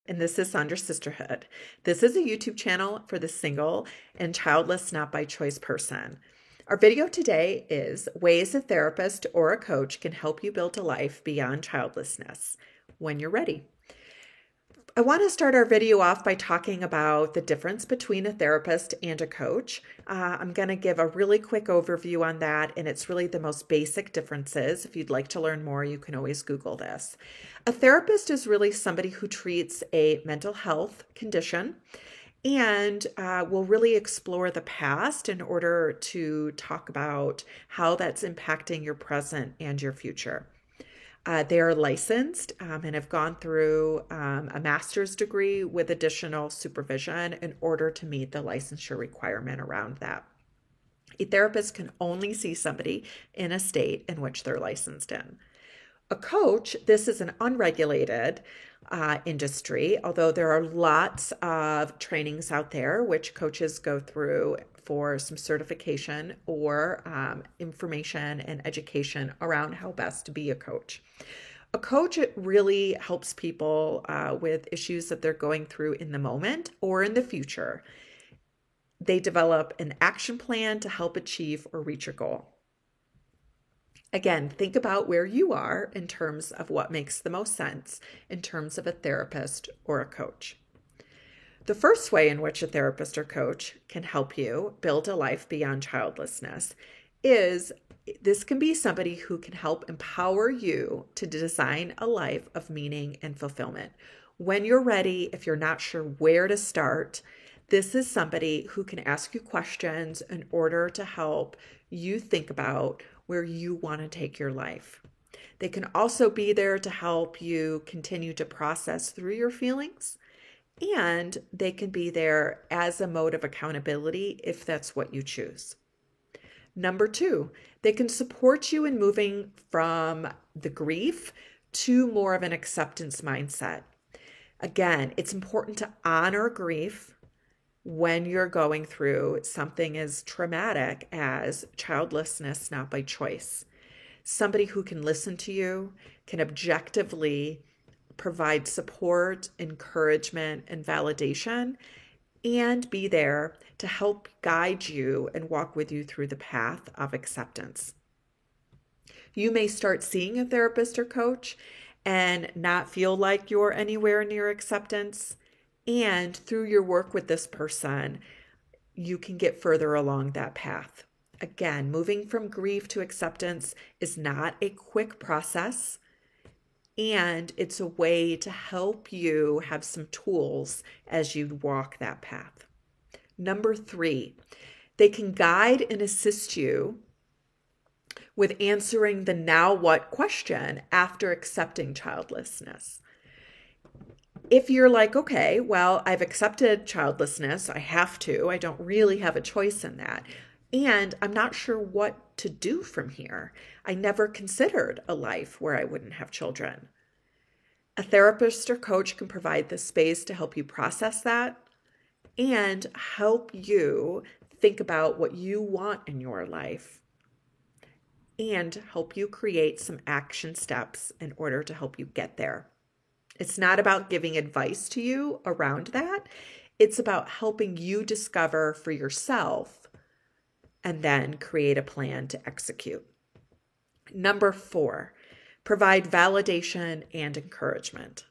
and this is Sandra Sisterhood. This is a YouTube channel for the single and childless not by choice person. Our video today is ways a therapist or a coach can help you build a life beyond childlessness when you're ready. I want to start our video off by talking about the difference between a therapist and a coach. I'm going to give a really quick overview on that, and it's really the most basic differences. If you'd like to learn more, you can always Google this. A therapist is really somebody who treats a mental health condition and will really explore the past in order to talk about how that's impacting your present and your future. They are licensed and have gone through a master's degree with additional supervision in order to meet the licensure requirement around that. A therapist can only see somebody in a state in which they're licensed in. A coach, this is an unregulated industry, although there are lots of trainings out there which coaches go through for some certification or information and education around how best to be a coach. A coach really helps people with issues that they're going through in the moment or in the future. They develop an action plan to help achieve or reach a goal. Again, think about where you are in terms of what makes the most sense in terms of a therapist or a coach. The first way in which a therapist or coach can help you build a life beyond childlessness is this can be somebody who can help empower you to design a life of meaning and fulfillment. When you're ready, if you're not sure where to start, this is somebody who can ask you questions in order to help you think about where you want to take your life. They can also be there to help you continue to process through your feelings, and they can be there as a mode of accountability if that's what you choose. Number two, they can support you in moving from the grief to more of an acceptance mindset. Again, it's important to honor grief when you're going through something as traumatic as childlessness not by choice. Somebody who can listen to you, can objectively provide support, encouragement, and validation, and be there to help guide you and walk with you through the path of acceptance. You may start seeing a therapist or coach and not feel like you're anywhere near acceptance. And through your work with this person, you can get further along that path. Again, moving from grief to acceptance is not a quick process, and it's a way to help you have some tools as you walk that path. Number three, they can guide and assist you with answering the now what question after accepting childlessness. If you're like, okay, well, I've accepted childlessness, I have to, I don't really have a choice in that, and I'm not sure what to do from here. I never considered a life where I wouldn't have children. A therapist or coach can provide the space to help you process that and help you think about what you want in your life and help you create some action steps in order to help you get there. It's not about giving advice to you around that. It's about helping you discover for yourself and then create a plan to execute. Number four, provide validation and encouragement.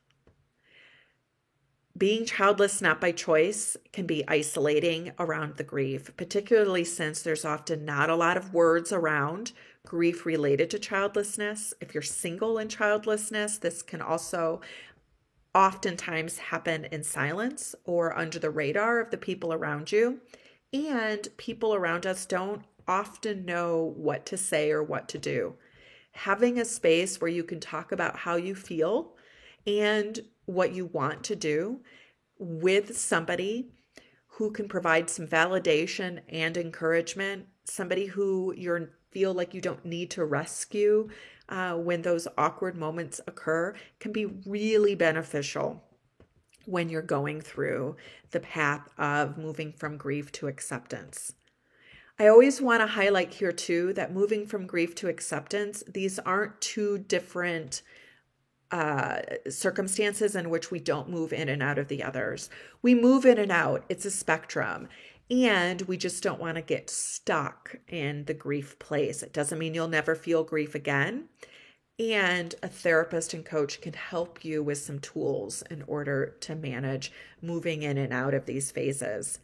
Being childless not by choice can be isolating around the grief, particularly since there's often not a lot of words around grief related to childlessness. If you're single in childlessness, this can also oftentimes happen in silence or under the radar of the people around you. And people around us don't often know what to say or what to do. Having a space where you can talk about how you feel and what you want to do with somebody who can provide some validation and encouragement, somebody who you feel like you don't need to rescue when those awkward moments occur, can be really beneficial when you're going through the path of moving from grief to acceptance. I always want to highlight here too that moving from grief to acceptance, these aren't two different circumstances in which we don't move in and out of the others. We move in and out, it's a spectrum. And we just don't want to get stuck in the grief place. It doesn't mean you'll never feel grief again. And a therapist and coach can help you with some tools in order to manage moving in and out of these phases.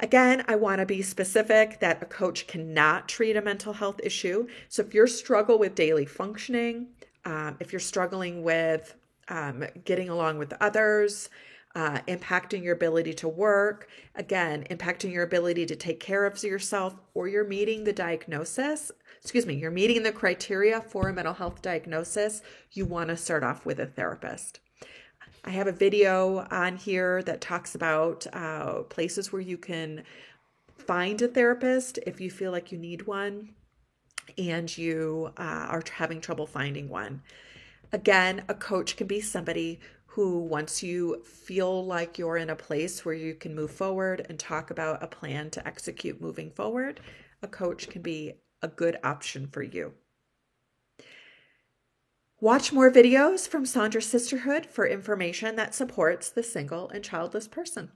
Again, I want to be specific that a coach cannot treat a mental health issue. So if you're struggling with daily functioning, if you're struggling with getting along with others, impacting your ability to work, again, impacting your ability to take care of yourself, or you're meeting the you're meeting the criteria for a mental health diagnosis, you want to start off with a therapist. I have a video on here that talks about places where you can find a therapist if you feel like you need one and you are having trouble finding one. Again, a coach can be somebody who, once you feel like you're in a place where you can move forward and talk about a plan to execute moving forward, a coach can be a good option for you. Watch more videos from Sondra Sisterhood for information that supports the single and childless person.